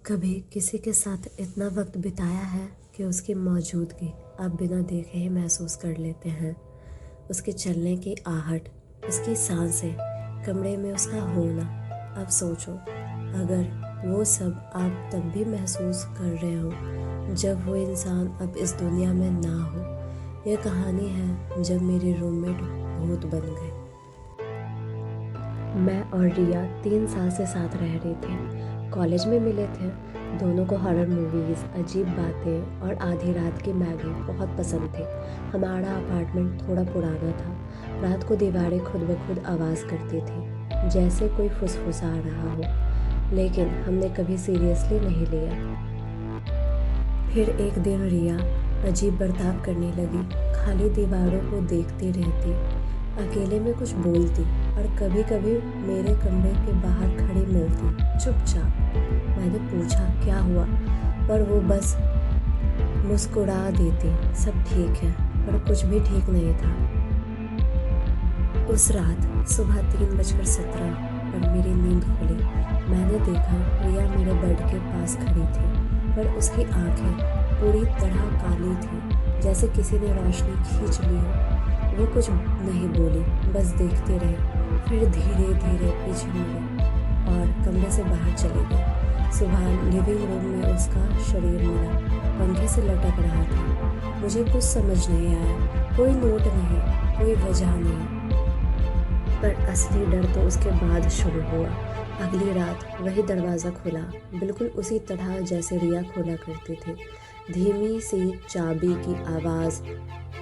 कभी किसी के साथ इतना वक्त बिताया है कि उसकी मौजूदगी आप बिना देखे ही महसूस कर लेते हैं। उसके चलने की आहट, उसकी सांसें, कमरे में उसका होना। अब सोचो, अगर वो सब आप तब भी महसूस कर रहे हो जब वो इंसान अब इस दुनिया में ना हो। यह कहानी है जब मेरे रूममेट भूत बन गए। मैं और रिया 3 साल से साथ रह रहे थे। कॉलेज में मिले थे। दोनों को हॉरर मूवीज़, अजीब बातें और आधी रात की मैगी बहुत पसंद थी। हमारा अपार्टमेंट थोड़ा पुराना था। रात को दीवारें खुद ब खुद आवाज़ करती थी, जैसे कोई फुसफुसा रहा हो, लेकिन हमने कभी सीरियसली नहीं लिया। फिर एक दिन रिया अजीब बर्ताव करने लगी। खाली दीवारों को देखती रहती, अकेले में कुछ बोलती और कभी कभी मेरे कमरे के बाहर खड़ी मिलती चुपचाप। मैंने पूछा क्या हुआ, पर वो बस मुस्कुरा देती, सब ठीक है। पर कुछ भी ठीक नहीं था। उस रात सुबह 3:17 पर मेरी नींद खुली। मैंने देखा रिया मेरे बेड के पास खड़ी थी, पर उसकी आंखें पूरी तरह काली थी, जैसे किसी ने रोशनी खींच ली हो। वो कुछ नहीं बोली, बस देखती रही। फिर धीरे धीरे पीछे मुड़ी और कमरे से बाहर चली गई। सुबह लिविंग रूम में उसका शरीर मिला, पंखे से लटक रहा था। मुझे कुछ समझ नहीं आया, कोई नोट नहीं, कोई वजह नहीं। पर असली डर तो उसके बाद शुरू हुआ। अगली रात वही दरवाज़ा खुला, बिल्कुल उसी तरह जैसे रिया खोला करती थी। धीमी सी चाबी की आवाज़,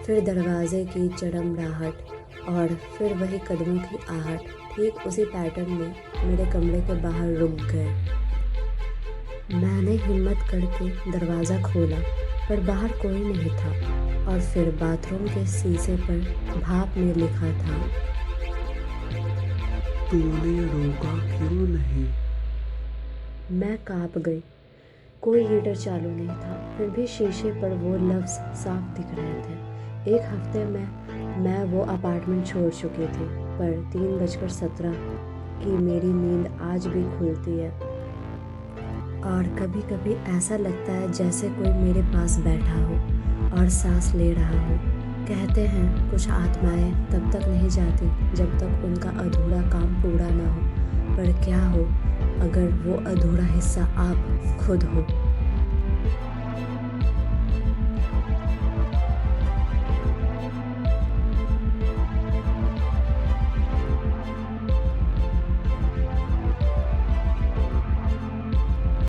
फिर दरवाजे की चरमराहट और फिर वही कदमों की आहट। ठीक उसी पैटर्न में मेरे कमरे के बाहर रुक गए। मैंने हिम्मत करके दरवाज़ा खोला, पर बाहर कोई नहीं था। और फिर बाथरूम के शीशे पर भाप में लिखा था, तूने रोका क्यों नहीं? मैं काँप गई। कोई हीटर चालू नहीं था, फिर भी शीशे पर वो लफ्ज़ साफ दिख रहे थे। एक हफ्ते में मैं वो अपार्टमेंट छोड़ चुकी थी, पर 3:17 की मेरी नींद आज भी खुलती है। और कभी कभी ऐसा लगता है जैसे कोई मेरे पास बैठा हो और सांस ले रहा हो। कहते हैं कुछ आत्माएं तब तक नहीं जाती जब तक उनका अधूरा काम पूरा ना हो। पर क्या हो अगर वो अधूरा हिस्सा आप खुद हो।